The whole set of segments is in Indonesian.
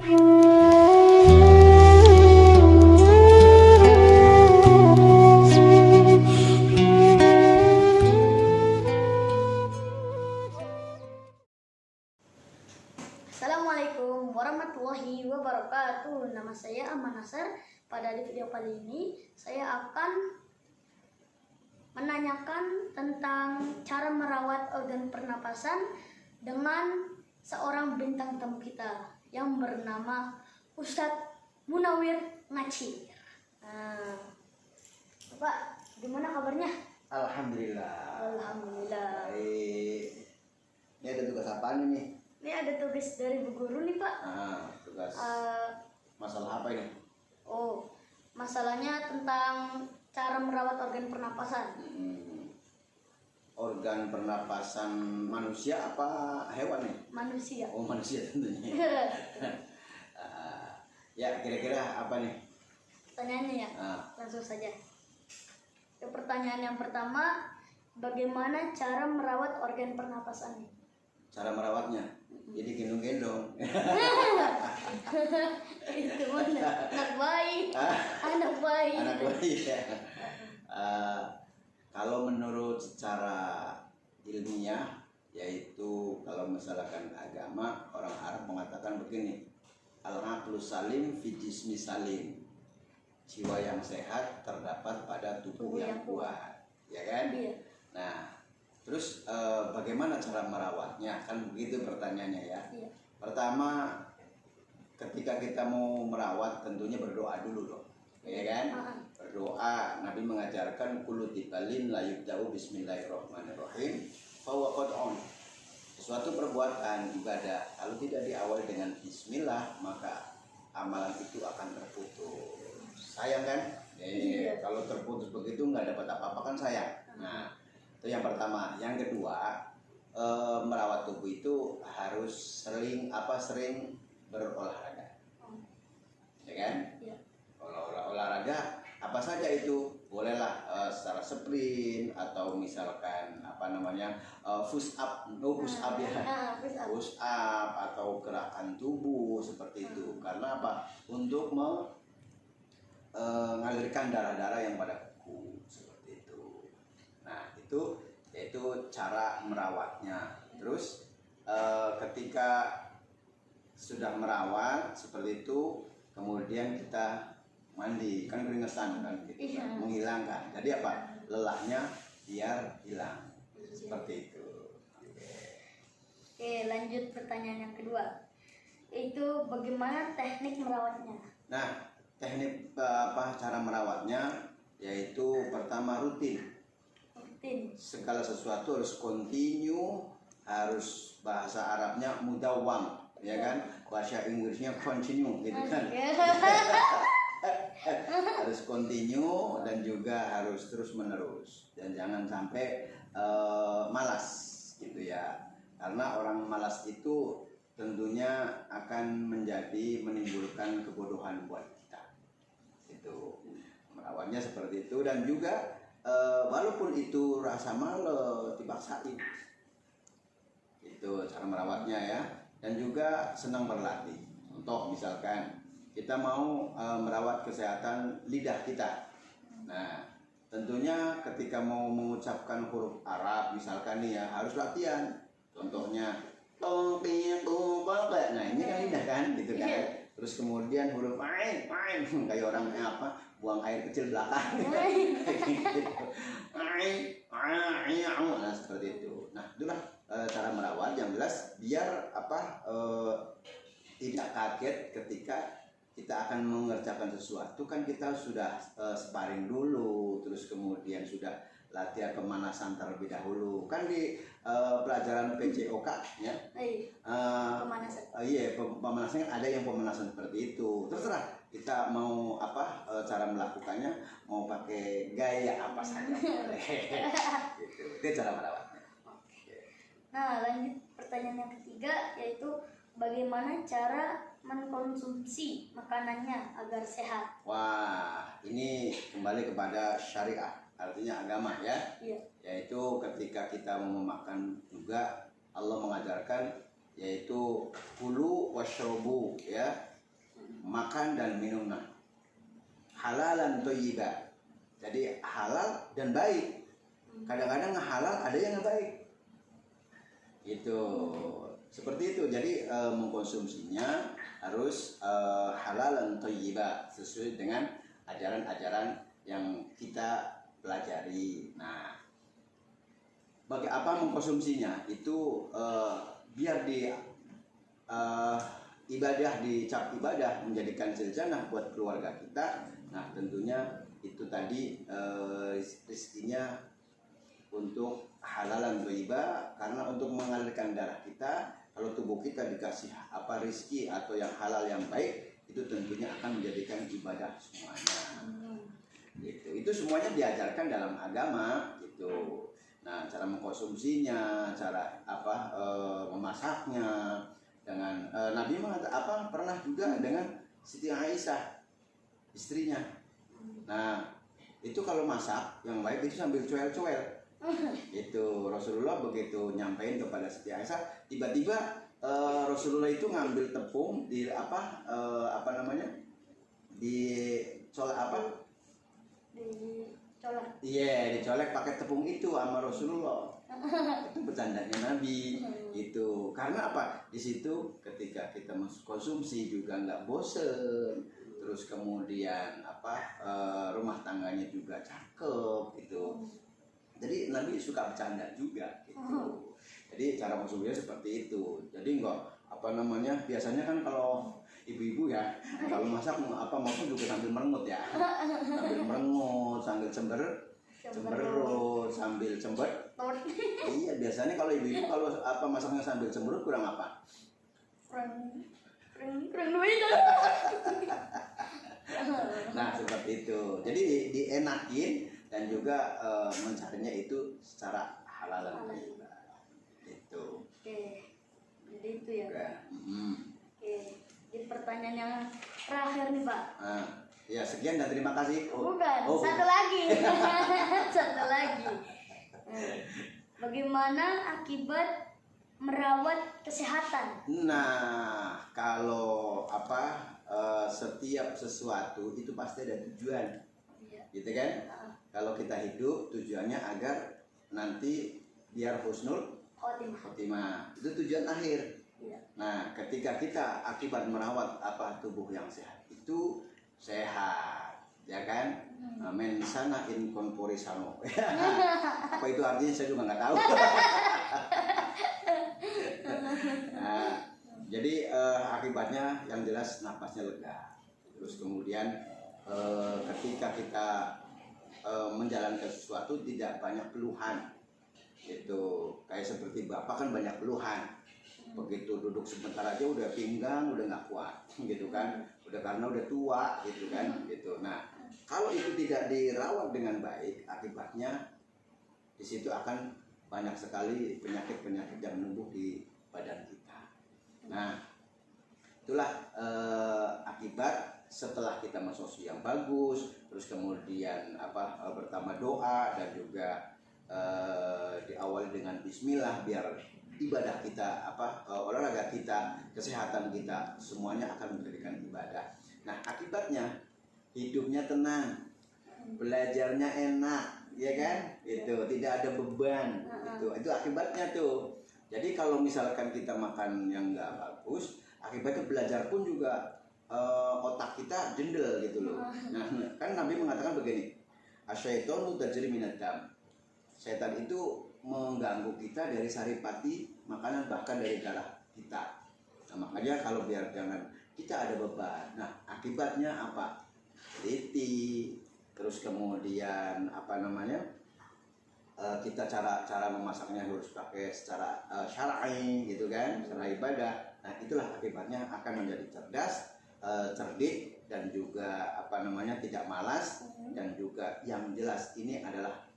Assalamualaikum warahmatullahi wabarakatuh. Nama saya Aman Nasar. Pada video kali ini saya akan menanyakan tentang cara merawat organ pernapasan dengan seorang bintang tamu kita yang bernama Ustadz Munawir Ngacir. Bapak, gimana kabarnya? Alhamdulillah. Alhamdulillah. Baik. Ini ada tugas apa nih? Ini ada tugas dari Bu Guru nih, Pak. Tugas masalah apa ini? Oh, masalahnya tentang cara merawat organ pernapasan. Organ pernapasan manusia apa hewan nih? Manusia. Oh, manusia tentunya. Ya, kira-kira apa nih? Pertanyaannya ya, langsung saja. Pertanyaan yang pertama, bagaimana cara merawat organ pernapasan? Cara merawatnya? Jadi gendong-gendong. Itu mana? Anak bayi. Anak bayi. Anak bayi ya. Kalau menurut secara ilmiah, yaitu kalau misalkan agama, orang Arab mengatakan begini, al-aqlu salim fi jismi salim. Jiwa yang sehat terdapat pada tubuh yang kuat, ya kan? Iya. Nah, terus bagaimana cara merawatnya? Kan begitu pertanyaannya ya. Iya. Pertama, ketika kita mau merawat tentunya berdoa dulu dong, ya kan? Berdoa. Nabi mengajarkan kullu tibalin la yubda'u bismillahirrahmanirrahim fahuwa qad'un. Suatu perbuatan ibadah kalau tidak diawali dengan bismillah maka amalan itu akan terputus. Sayang kan? Kalau terputus begitu nggak dapat apa-apa kan sayang. Nah, itu yang pertama. Yang kedua, merawat tubuh itu harus sering berolahraga, ya kan? Iya. Olahraga apa saja itu bolehlah, secara sprint atau misalkan push up ya, push up atau gerakan tubuh seperti itu. Karena apa? Untuk mengalirkan darah-darah yang pada kuku seperti itu. Nah, itu yaitu cara merawatnya. Terus ketika sudah merawat seperti itu, kemudian kita mandi, kan keringetan kan gitu kan, menghilangkan. Jadi apa? Lelahnya biar hilang. Seperti itu. Oke, lanjut pertanyaan yang kedua. Yaitu bagaimana teknik merawatnya? Nah, teknik cara merawatnya yaitu pertama rutin. Segala sesuatu harus continue, harus bahasa Arabnya mudawwam, ya kan? Bahasa Inggrisnya continue, gitu kan? Harus continue dan juga harus terus menerus, dan jangan sampai malas, gitu ya. Karena orang malas itu tentunya akan menimbulkan kebodohan buat kita. Itu merawatnya seperti itu. Dan juga walaupun itu rasa malas dipaksain, itu cara merawatnya ya. Dan juga senang berlatih. Contoh misalkan kita mau merawat kesehatan lidah kita. Nah, tentunya ketika mau mengucapkan huruf Arab misalkan nih ya, harus latihan. Contohnya nah ini kan lidah kan, gitu kan. Terus kemudian huruf ain kayak orang buang air kecil belakang. Nah, seperti itu. Nah, itulah cara merawat yang jelas biar tidak kaget ketika kita akan mengerjakan sesuatu. Kan kita sudah sparring dulu, terus kemudian sudah latihan pemanasan terlebih dahulu. Kan di pelajaran PJOK ya, Pemanasan. Iya, pemanasan ada yang pemanasan seperti itu. Terserah kita mau cara melakukannya, mau pakai gaya apa saja boleh. Gitu. Itu cara merawatnya. Nah, lanjut pertanyaan yang ketiga, yaitu bagaimana cara mengkonsumsi makanannya agar sehat? Wah, ini kembali kepada syariah, artinya agama ya. Iya. Yaitu ketika kita mau makan juga Allah mengajarkan yaitu kulu washrobu, ya, makan dan minumlah halalan thayyiba. Jadi halal dan baik. Kadang-kadang halal, ada yang nggak baik. Gitu. Seperti itu. Jadi mengkonsumsinya harus halalan thayyiba, sesuai dengan ajaran-ajaran yang kita pelajari. Nah, bagi apa mengkonsumsinya? Itu biar di ibadah, dicap ibadah, menjadikan sejanah buat keluarga kita. Nah, tentunya itu tadi rezekinya untuk halalan thayyibah, karena untuk mengalirkan darah kita. Kalau tubuh kita dikasih apa rezeki atau yang halal yang baik, itu tentunya akan menjadikan ibadah semuanya. Gitu. Itu semuanya diajarkan dalam agama gitu. Nah, cara mengkonsumsinya, cara memasaknya, dengan Nabi mengatakan pernah juga dengan Siti Aisyah, istrinya. Nah, itu kalau masak yang baik itu sambil cuel-cuel. Itu Rasulullah begitu nyampein kepada Siti Aisyah, tiba-tiba Rasulullah itu ngambil tepung di dicolek dicolek pakai tepung itu sama Rasulullah. Itu bercandanya Nabi itu. Karena apa? Di situ ketika kita konsumsi juga nggak bosen, terus kemudian rumah tangganya juga cakep gitu. Jadi Nabi suka bercanda juga gitu. Jadi cara konsumsinya seperti itu. Jadi enggak biasanya kan kalau ibu-ibu ya, kalau masak maupun juga sambil merengut ya. Sambil merengut, sambil cemberut, sambil cembet. Iya, biasanya kalau ibu-ibu kalau masaknya sambil cemberut kurang apa? Kurang duit. Nah, seperti itu. Jadi dienakin dan juga mencarinya itu secara halal dan thayyibah. Itu. Oke. Jadi itu ya. Oke. Jadi pertanyaan yang terakhir nih, Pak. Ya, sekian dan terima kasih. Bukan, satu lagi. Satu lagi. Bagaimana akibat merawat kesehatan? Nah, kalau setiap sesuatu itu pasti ada tujuan. Gitu kan? Kalau kita hidup tujuannya agar nanti biar husnul khotimah. Itu tujuan akhir. Nah, ketika kita akibat merawat tubuh yang sehat itu sehat, ya kan? Men sana in corpore sano. Apa itu artinya saya juga nggak tahu. Nah, jadi akibatnya yang jelas napasnya lega. Terus kemudian ketika kita menjalankan sesuatu tidak banyak keluhan. Itu kayak seperti bapak kan banyak keluhan. Begitu duduk sebentar aja udah pinggang, udah nggak kuat, gitu kan? Udah karena udah tua, gitu kan? Gitu. Nah, kalau itu tidak dirawat dengan baik, akibatnya di situ akan banyak sekali penyakit-penyakit yang menumbuh di badan kita. Nah, itulah akibat setelah kita mensosio yang bagus, terus kemudian pertama doa dan juga diawali dengan bismillah, biar ibadah kita olahraga kita, kesehatan kita semuanya akan menjadikan ibadah. Nah, akibatnya hidupnya tenang, belajarnya enak, ya kan? Itu tidak ada beban. Itu akibatnya tuh. Jadi kalau misalkan kita makan yang nggak bagus, akibatnya belajar pun juga otak kita jendel gitu loh. Nah, kan Nabi mengatakan begini, asyaitonu tajri minad dam. Setan itu mengganggu kita dari saripati makanan, bahkan dari darah kita. Nah, makanya kalau biar jangan kita ada beban. Nah, akibatnya apa? Teliti, terus kemudian kita cara memasaknya harus pakai secara syar'i gitu kan, secara ibadah. Nah, itulah akibatnya akan menjadi cerdas, cerdik, dan juga tidak malas, dan juga yang jelas ini adalah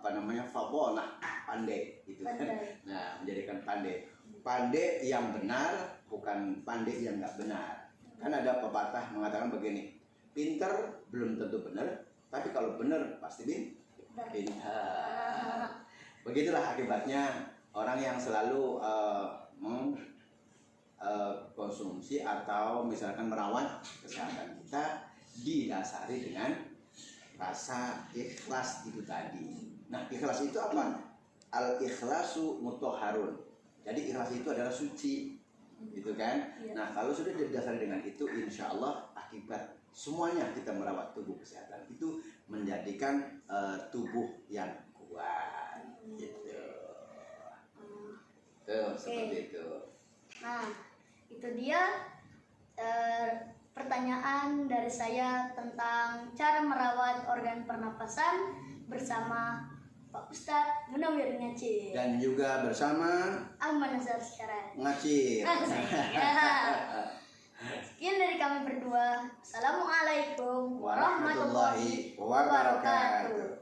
fadhonah, pandai gitu kan. Nah, menjadikan pandai yang benar, bukan pandai yang nggak benar. Kan ada pepatah mengatakan begini, pinter belum tentu benar, tapi kalau benar pasti pintar. Begitulah akibatnya orang yang selalu konsumsi atau misalkan merawat kesehatan kita didasari dengan rasa ikhlas itu tadi. Nah, ikhlas itu apa? Al-ikhlasu mutahharun. Jadi ikhlas itu adalah suci, gitu kan? Iya. Nah, kalau sudah didasari dengan itu, insya Allah akibat semuanya kita merawat tubuh kesehatan itu menjadikan tubuh yang kuat, gitu. Tuh, seperti itu. Nah, itu dia pertanyaan dari saya tentang cara merawat organ pernapasan bersama Pak Ustadz Munawir Ngacir Dan juga bersama Ahmad Nazar Syarah. Ngacir. Sekian dari kami berdua. Assalamualaikum Warahmatullahi wabarakatuh.